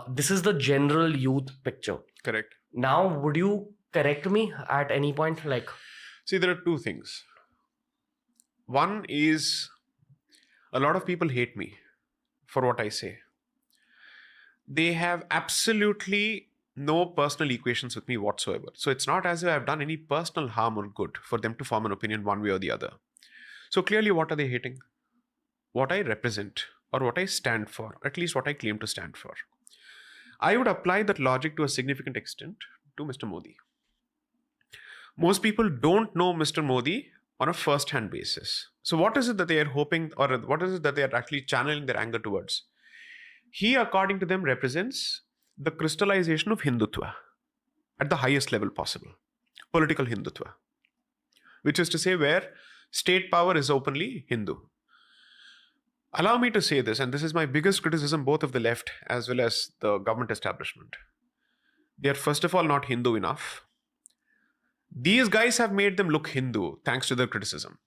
This is the general youth picture. Correct. Now, would you correct me at any point? See, there are two things. One is a lot of people hate me for what I say. They have absolutely no personal equations with me whatsoever. So it's not as if I've done any personal harm or good for them to form an opinion one way or the other. So clearly, what are they hating? What I represent or what I stand for, at least what I claim to stand for. I would apply that logic to a significant extent to Mr. Modi. Most people don't know Mr. Modi on a first-hand basis. So what is it that they are hoping, or what is it that they are actually channeling their anger towards? He, according to them, represents the crystallization of Hindutva at the highest level possible. Political Hindutva. Which is to say where state power is openly Hindu. Allow me to say this, and this is my biggest criticism both of the left as well as the government establishment. They are first of all not Hindu enough. These guys have made them look Hindu thanks to their criticism.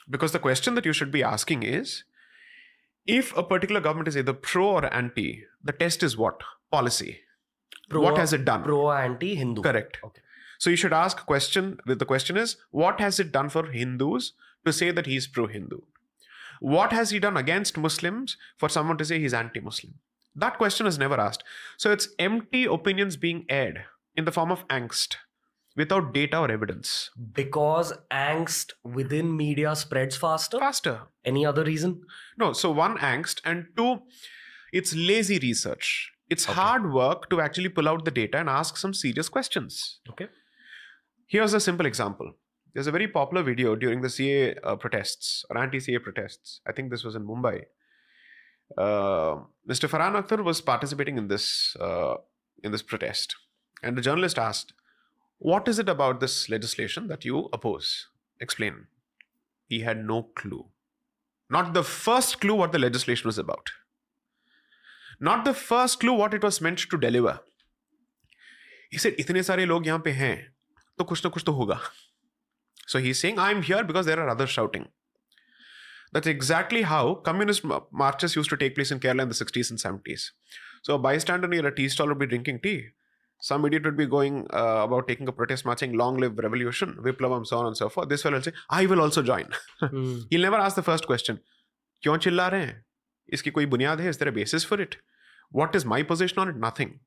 Because the question that you should be asking is, if a particular government is either pro or anti, the test is what? Policy. What has it done? Pro, anti, Hindu. Correct. Okay. So you should ask a question. The question is, what has it done for Hindus to say that he's pro-Hindu? What has he done against Muslims for someone to say he's anti-Muslim? That question is never asked. So it's empty opinions being aired in the form of angst without data or evidence. Because angst within media spreads faster? Faster. Any other reason? No. So one, angst, and two, it's lazy research. It's hard work to actually pull out the data and ask some serious questions. Okay. Here's a simple example. There's a very popular video during the CAA protests or anti-CAA protests. I think this was in Mumbai. Mr. Farhan Akhtar was participating in this protest. And the journalist asked, what is it about this legislation that you oppose? Explain. He had no clue. Not the first clue what the legislation was about. Not the first clue what it was meant to deliver. He said, इतने सारे लोग यहाँ पे हैं, तो कुछ ना कुछ तो होगा. So he's saying, I'm here because there are others shouting. That's exactly how communist marches used to take place in Kerala in the 60s and 70s. So a bystander near a tea stall would be drinking tea. Some idiot would be going about taking a protest march saying, long live revolution, Viplavam, so on and so forth. This fellow will say, I will also join. He'll never ask the first question. क्यों चिल्ला रहे हैं? इसकी कोई बुनियाद है? Is there a basis for it? What is my position on it? Nothing.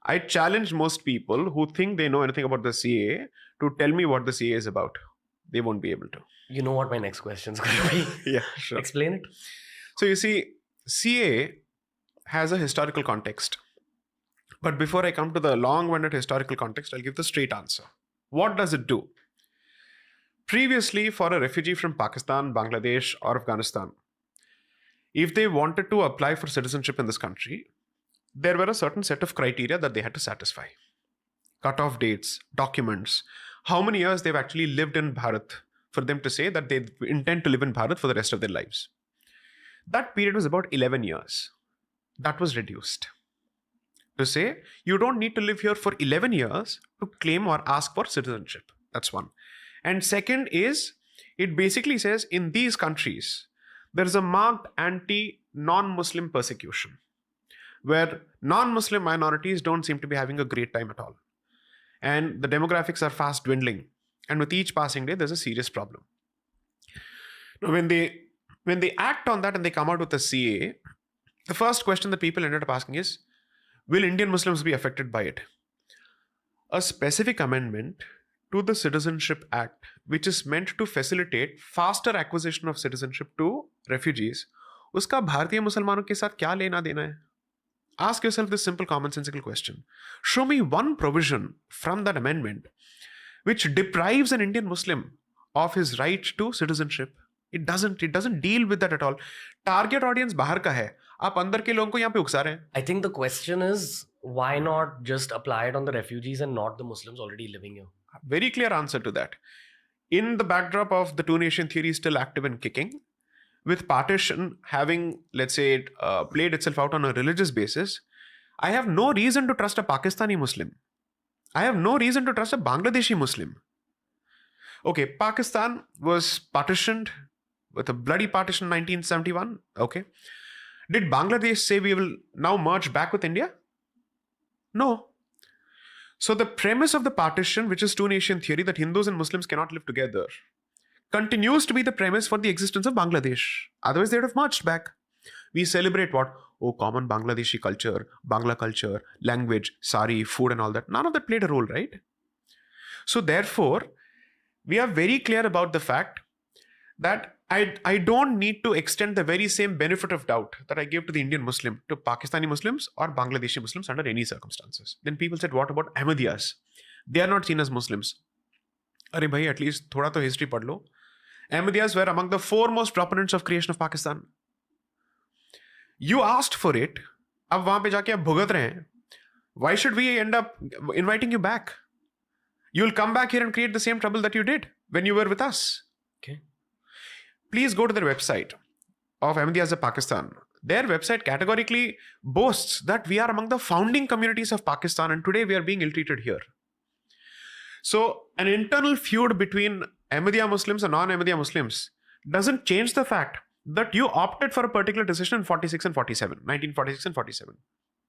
I challenge most people who think they know anything about the CAA to tell me what the CAA is about. They won't be able to. You know what my next question is going to be. Yeah, sure. Explain it. So you see, CAA has a historical context. But before I come to the long-winded historical context, I'll give the straight answer. What does it do? Previously, for a refugee from Pakistan, Bangladesh, or Afghanistan, if they wanted to apply for citizenship in this country, there were a certain set of criteria that they had to satisfy. Cut-off dates, documents, how many years they've actually lived in Bharat for them to say that they intend to live in Bharat for the rest of their lives. That period was about 11 years. That was reduced to say you don't need to live here for 11 years to claim or ask for citizenship. That's one. And second is, it basically says in these countries, there is a marked anti-non-Muslim persecution, where non-Muslim minorities don't seem to be having a great time at all. And the demographics are fast dwindling. And with each passing day, there's a serious problem. Now, when they act on that and they come out with the CAA, the first question that people ended up asking is, will Indian Muslims be affected by it? A specific amendment to the Citizenship Act, which is meant to facilitate faster acquisition of citizenship to refugees, उसका भारतीय मुसलमानों के साथ क्या लेना देना है? Ask yourself this simple commonsensical question. Show me one provision from that amendment which deprives an Indian Muslim of his right to citizenship. It doesn't deal with that at all. Target audience बाहर का है. आप अंदर के लोगों को यहाँ पे उकसा रहे हैं. I think the question is, why not just apply it on the refugees and not the Muslims already living here? Very clear answer to that. In the backdrop of the two-nation theory still active and kicking, with partition having, let's say, played itself out on a religious basis, I have no reason to trust a Pakistani Muslim. I have no reason to trust a Bangladeshi Muslim. Okay, Pakistan was partitioned with a bloody partition in 1971. Okay. Did Bangladesh say we will now merge back with India? No. So the premise of the partition, which is two-nation theory, that Hindus and Muslims cannot live together, continues to be the premise for the existence of Bangladesh. Otherwise, they would have marched back. We celebrate what? Oh, common Bangladeshi culture, Bangla culture, language, sari, food and all that. None of that played a role, right? So therefore, we are very clear about the fact that I don't need to extend the very same benefit of doubt that I gave to the Indian Muslim to Pakistani Muslims or Bangladeshi Muslims under any circumstances. Then people said, what about Ahmadiyas? They are not seen as Muslims. Arey bhai, at least thoda to history pad lo. Ahmadiyas were among the foremost proponents of creation of Pakistan. You asked for it. अब वहां पे जाके आप भुगत रहे हैं. Why should we end up inviting you back? You'll come back here and create the same trouble that you did when you were with us. Okay. Please go to their website of Ahmadiyas of Pakistan. Their website categorically boasts that we are among the founding communities of Pakistan and today we are being ill-treated here. So an internal feud between Ahmadiyya Muslims and non-Ahmadiyya Muslims doesn't change the fact that you opted for a particular decision in 46 and 47, 1946 and 47.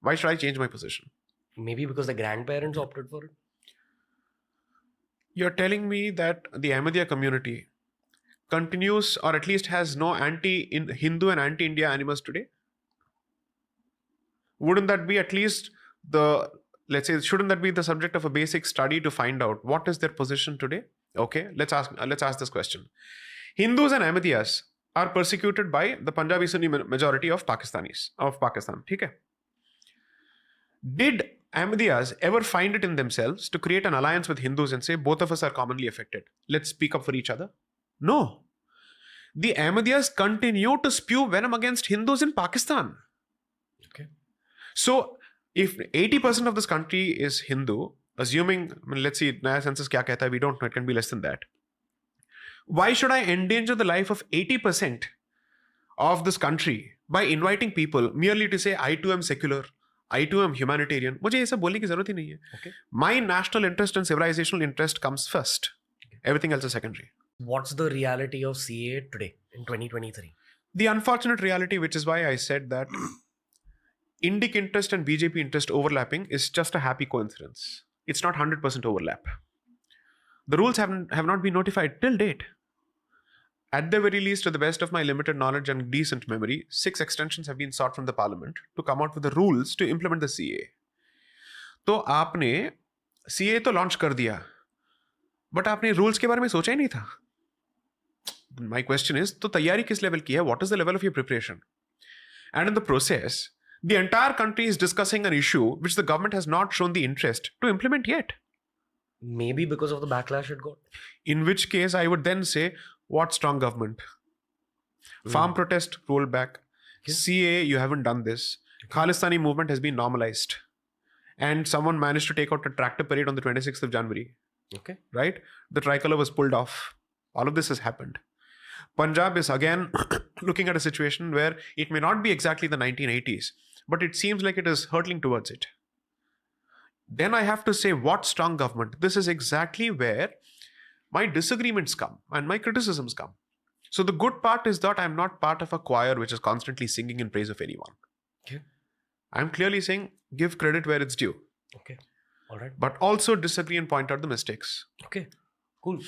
Why should I change my position? Maybe because the grandparents opted for it. You're telling me that the Ahmadiyya community continues or at least has no anti-Hindu and anti-India animus today? Wouldn't that be at least let's say, shouldn't that be the subject of a basic study to find out what is their position today? Okay, let's ask this question. Hindus and Ahmadiyyas are persecuted by the Punjabi Sunni majority of Pakistan. Okay? Did Ahmadiyyas ever find it in themselves to create an alliance with Hindus and say both of us are commonly affected? Let's speak up for each other. No. The Ahmadiyyas continue to spew venom against Hindus in Pakistan. Okay. So, if 80% of this country is Hindu, assuming, let's see, Naya census kya kehta hai, we don't know, it can be less than that. Why should I endanger the life of 80% of this country by inviting people merely to say, I too am secular, I too am humanitarian? मुझे ये सब बोलने की जरूरत ही नहीं है. Okay. My national interest and civilizational interest comes first. Everything else is secondary. What's the reality of CAA today in 2023? The unfortunate reality, which is why I said that Indic interest and BJP interest overlapping is just a happy coincidence. It's not 100% overlap. The rules have not been notified till date. At the very least, to the best of my limited knowledge and decent memory, 6 extensions have been sought from the parliament to come out with the rules to implement the CAA. तो आपने CAA तो launch कर दिया, but आपने rules के बारे में सोचा ही नहीं था. My question is, तो तैयारी किस level की है? What is the level of your preparation? And in the process, the entire country is discussing an issue which the government has not shown the interest to implement yet. Maybe because of the backlash it got. In which case, I would then say, what strong government? Farm protest rolled back. Yeah. CAA, you haven't done this. Khalistani movement has been normalized. And someone managed to take out a tractor parade on the 26th of January. Okay. Right? The tricolor was pulled off. All of this has happened. Punjab is again looking at a situation where it may not be exactly the 1980s, but it seems like it is hurtling towards it. Then I have to say, what strong government? This is exactly where my disagreements come and my criticisms come. So the good part is that I'm not part of a choir which is constantly singing in praise of anyone. Okay. I'm clearly saying, give credit where it's due. Okay. All right. But also disagree and point out the mistakes. Okay. Cool.